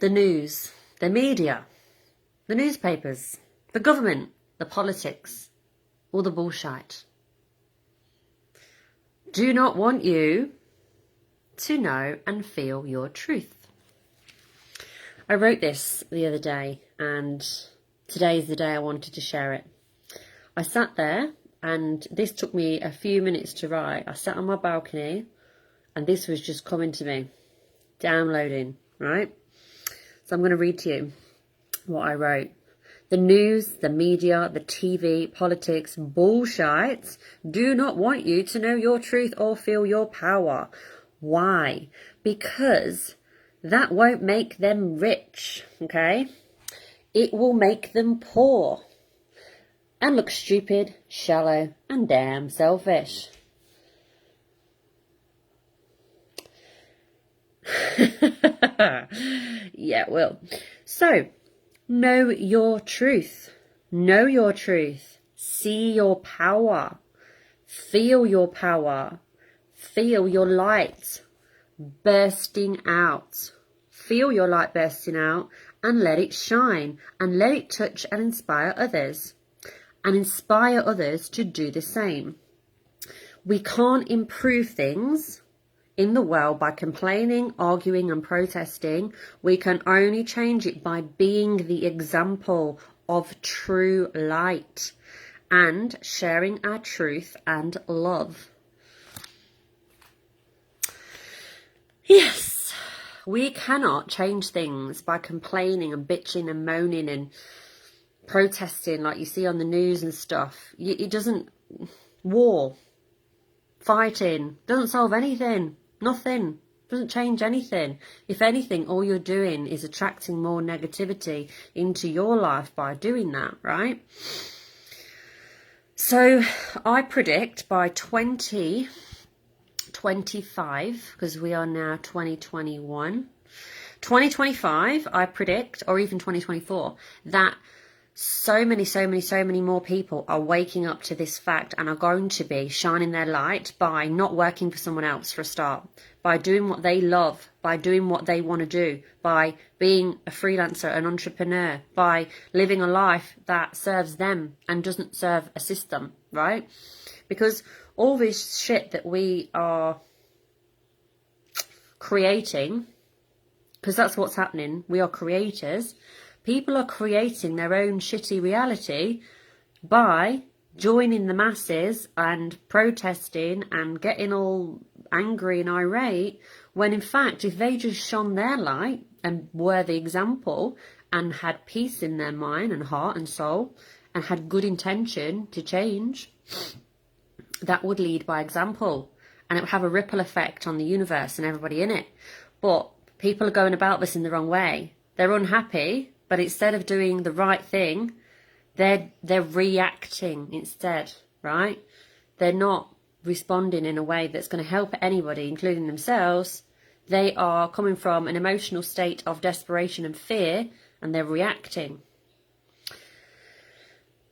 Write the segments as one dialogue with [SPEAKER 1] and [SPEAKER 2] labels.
[SPEAKER 1] the news, the media, the newspapers, the government, the politics, all the bullshit do not want you to know and feel your truth. I wrote this the other day, and today is the day I wanted to share it. I sat there, and this took me a few minutes to write. I sat on my balcony, and this was just coming to me, downloading, right? So I'm going to read to you what I wrote. The news, the media, the TV, politics, bullshit do not want you to know your truth or feel your power. Why? Because that won't make them rich, okay? It will make them poor and look stupid, shallow, and damn selfish. Yeah, well. So, know your truth. Know your truth. See your power. Feel your power. Feel your light bursting out. Feel your light bursting out and let it shine and let it touch and inspire others. And inspire others to do the same. We can't improve things in the world by complaining, arguing and protesting. We can only change it by being the example of true light and sharing our truth and love. Yes, we cannot change things by complaining and bitching and moaning and protesting like you see on the news and stuff. It doesn't, war, fighting, doesn't solve anything. Nothing. Doesn't change anything. If anything, all you're doing is attracting more negativity into your life by doing that, right? So I predict by 2025, because we are now 2025, I predict, or even 2024, that so many more people are waking up to this fact and are going to be shining their light by not working for someone else for a start, by doing what they love, by doing what they want to do, by being a freelancer, an entrepreneur, by living a life that serves them and doesn't serve a system, right? Because all this shit that we are creating, because that's what's happening, we are creators. People are creating their own shitty reality by joining the masses and protesting and getting all angry and irate, when in fact, if they just shone their light and were the example and had peace in their mind and heart and soul and had good intention to change, that would lead by example and it would have a ripple effect on the universe and everybody in it. But people are going about this in the wrong way. They're unhappy. But instead of doing the right thing, they're reacting instead, right? They're not responding in a way that's going to help anybody, including themselves. They are coming from an emotional state of desperation and fear, and they're reacting.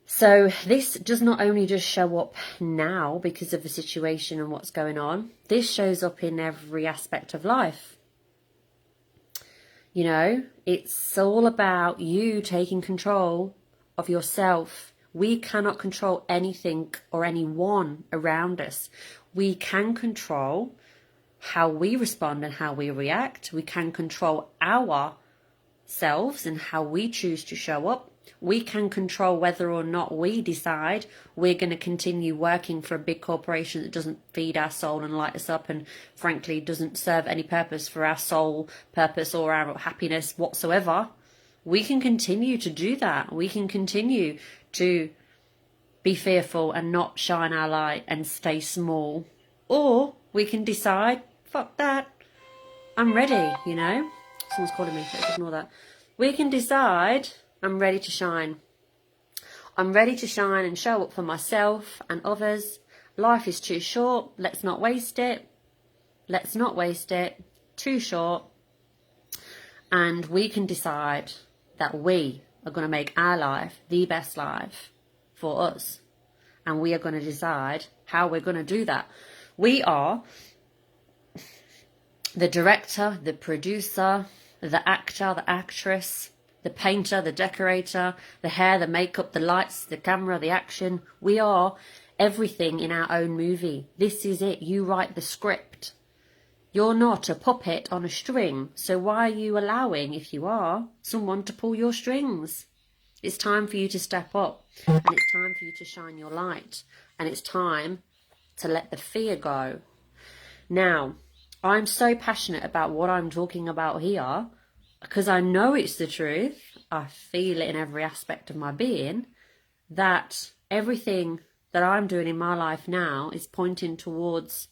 [SPEAKER 1] So this does not only just show up now because of the situation and what's going on. This shows up in every aspect of life. You know, it's all about you taking control of yourself. We cannot control anything or anyone around us. We can control how we respond and how we react. We can control ourselves and how we choose to show up. We can control whether or not we decide we're going to continue working for a big corporation that doesn't feed our soul and light us up and frankly doesn't serve any purpose for our soul purpose or our happiness whatsoever. We can continue to do that. We can continue to be fearful and not shine our light and stay small. Or we can decide, fuck that, I'm ready, you know. Someone's calling me, let's ignore that. We can decide, I'm ready to shine. I'm ready to shine and show up for myself and others. Life is too short. Let's not waste it. Let's not waste it. Too short. And we can decide that we are going to make our life the best life for us. And we are going to decide how we're going to do that. We are the director, the producer, the actor, the actress, the painter, the decorator, the hair, the makeup, the lights, the camera, the action. We are everything in our own movie. This is it. You write the script. You're not a puppet on a string. So why are you allowing, if you are, someone to pull your strings? It's time for you to step up, and it's time for you to shine your light, and it's time to let the fear go. Now, I'm so passionate about what I'm talking about here because I know it's the truth. I feel it in every aspect of my being, that everything that I'm doing in my life now is pointing towards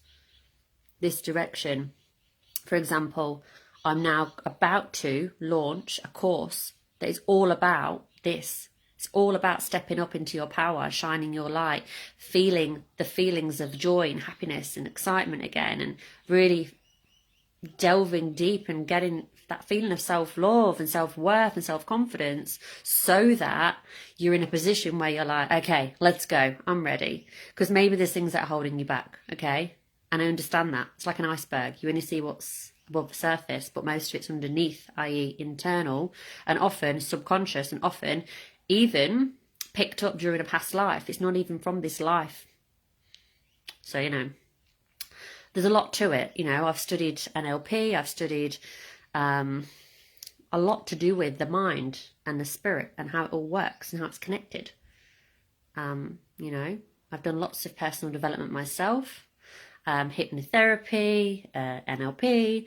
[SPEAKER 1] this direction. For example, I'm now about to launch a course that is all about this. It's all about stepping up into your power, shining your light, feeling the feelings of joy and happiness and excitement again, and really delving deep and getting that feeling of self-love and self-worth and self-confidence, so that you're in a position where you're like, okay, let's go, I'm ready. Because maybe there's things that are holding you back, okay? And I understand that. It's like an iceberg. You only see what's above the surface, but most of it's underneath, i.e. internal, and often subconscious, and often even picked up during a past life. It's not even from this life. So, you know, there's a lot to it. You know, I've studied NLP, I've studied a lot to do with the mind and the spirit and how it all works and how it's connected. You know, I've done lots of personal development myself, hypnotherapy, NLP,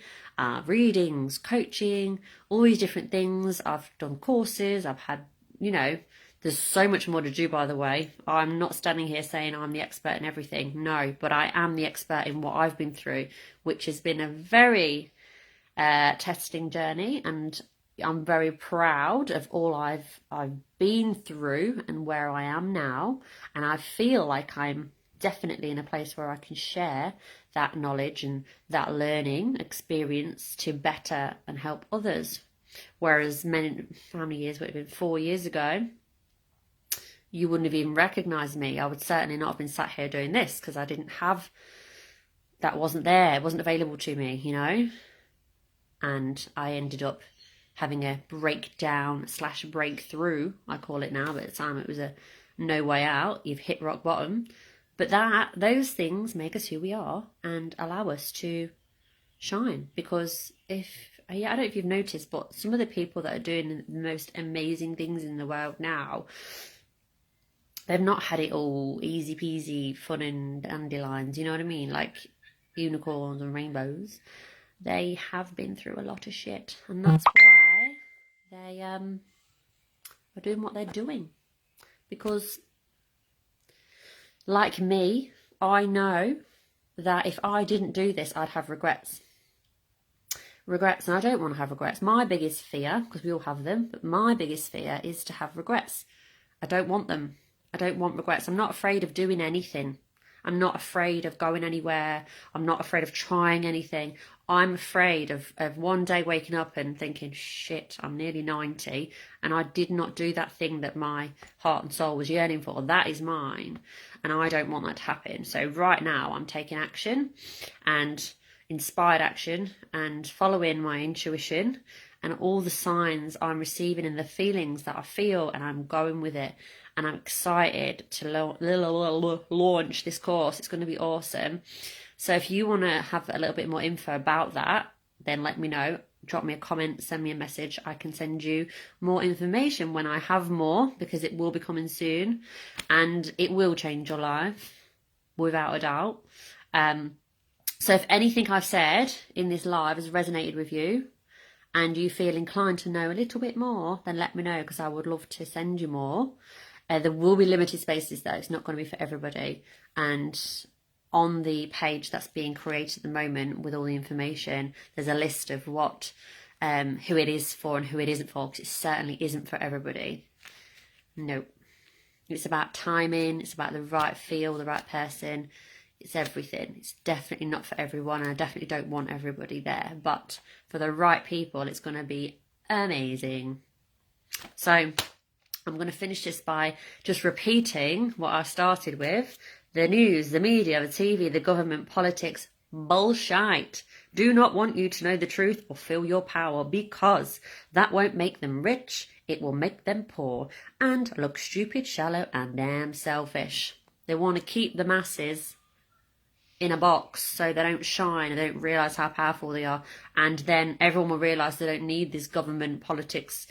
[SPEAKER 1] readings, coaching, all these different things. I've done courses, I've had, you know, there's so much more to do, by the way. I'm not standing here saying I'm the expert in everything. No, but I am the expert in what I've been through, which has been a very testing journey, and I'm very proud of all I've been through and where I am now. And I feel like I'm definitely in a place where I can share that knowledge and that learning experience to better and help others. Whereas how many years would it have been? 4 years ago, you wouldn't have even recognised me. I would certainly not have been sat here doing this, because I didn't have, that wasn't there, it wasn't available to me, you know. And I ended up having a breakdown / breakthrough, I call it now, but at the time it was a no way out. You've hit rock bottom. But those things make us who we are and allow us to shine. Because I don't know if you've noticed, but some of the people that are doing the most amazing things in the world now, they've not had it all easy peasy, fun and dandelions, you know what I mean? Like unicorns and rainbows. They have been through a lot of shit, and that's why they are doing what they're doing. Because, like me, I know that if I didn't do this, I'd have regrets. And I don't want to have regrets. My biggest fear, because we all have them, but my biggest fear is to have regrets. I don't want them. I don't want regrets. I'm not afraid of doing anything. I'm not afraid of going anywhere. I'm not afraid of trying anything. I'm afraid of one day waking up and thinking, shit, I'm nearly 90 and I did not do that thing that my heart and soul was yearning for. That is mine, and I don't want that to happen. So right now I'm taking action, and inspired action, and following my intuition and all the signs I'm receiving and the feelings that I feel, and I'm going with it. And I'm excited to launch this course. It's going to be awesome. So if you want to have a little bit more info about that, then let me know. Drop me a comment, send me a message. I can send you more information when I have more, because it will be coming soon. And it will change your life, without a doubt. So if anything I've said in this live has resonated with you, and you feel inclined to know a little bit more, then let me know, because I would love to send you more. There will be limited spaces though. It's not going to be for everybody. And on the page that's being created at the moment with all the information, there's a list of what, who it is for and who it isn't for, because it certainly isn't for everybody. Nope. It's about timing. It's about the right feel, the right person. It's everything. It's definitely not for everyone, and I definitely don't want everybody there. But for the right people, it's going to be amazing. So I'm going to finish this by just repeating what I started with. The news, the media, the TV, the government, politics, bullshit. do not want you to know the truth or feel your power, because that won't make them rich, it will make them poor and look stupid, shallow and damn selfish. They want to keep the masses in a box so they don't shine and they don't realise how powerful they are, and then everyone will realise they don't need this government politics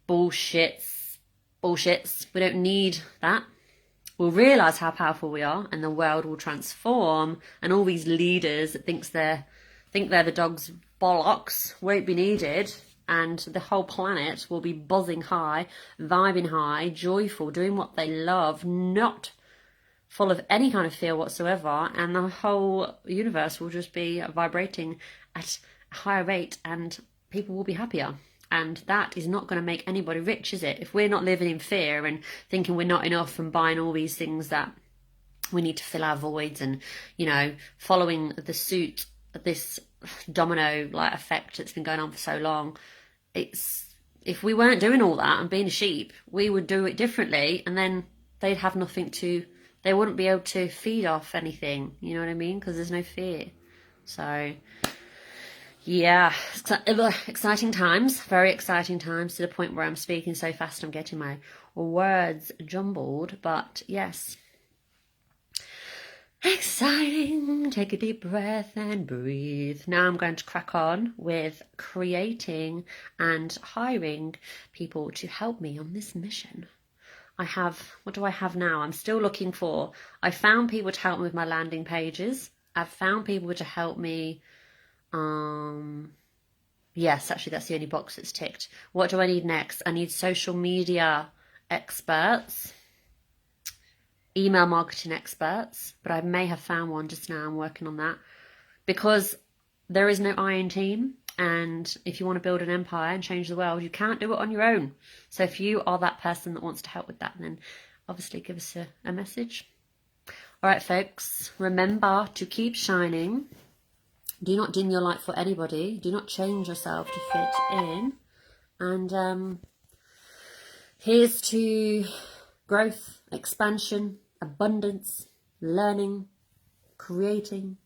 [SPEAKER 1] bullshits. We don't need that. We'll realise how powerful we are, and the world will transform, and all these leaders that think they're the dog's bollocks won't be needed, and the whole planet will be buzzing high, vibing high, joyful, doing what they love, not full of any kind of fear whatsoever, and the whole universe will just be vibrating at a higher rate, and people will be happier. And that is not going to make anybody rich, is it? If we're not living in fear and thinking we're not enough and buying all these things that we need to fill our voids, and, you know, following the suit of this domino like effect that's been going on for so long, if we weren't doing all that and being a sheep, we would do it differently, and then they'd have nothing to, they wouldn't be able to feed off anything, you know what I mean? Because there's no fear. So yeah, exciting times, very exciting times, to the point where I'm speaking so fast I'm getting my words jumbled. But yes, exciting. Take a deep breath and breathe. Now I'm going to crack on with creating and hiring people to help me on this mission. What do I have now? I'm still looking for, I found people to help me with my landing pages. I've found people to help me. Yes, actually that's the only box that's ticked. What do I need next? I need social media experts, email marketing experts, but I may have found one just now. I'm working on that, because there is no iron team, and if you want to build an empire and change the world, you can't do it on your own. So if you are that person that wants to help with that, then obviously give us a message. All right, folks, remember to keep shining. Do not dim your light for anybody. Do not change yourself to fit in. And here's to growth, expansion, abundance, learning, creating,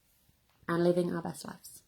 [SPEAKER 1] and living our best lives.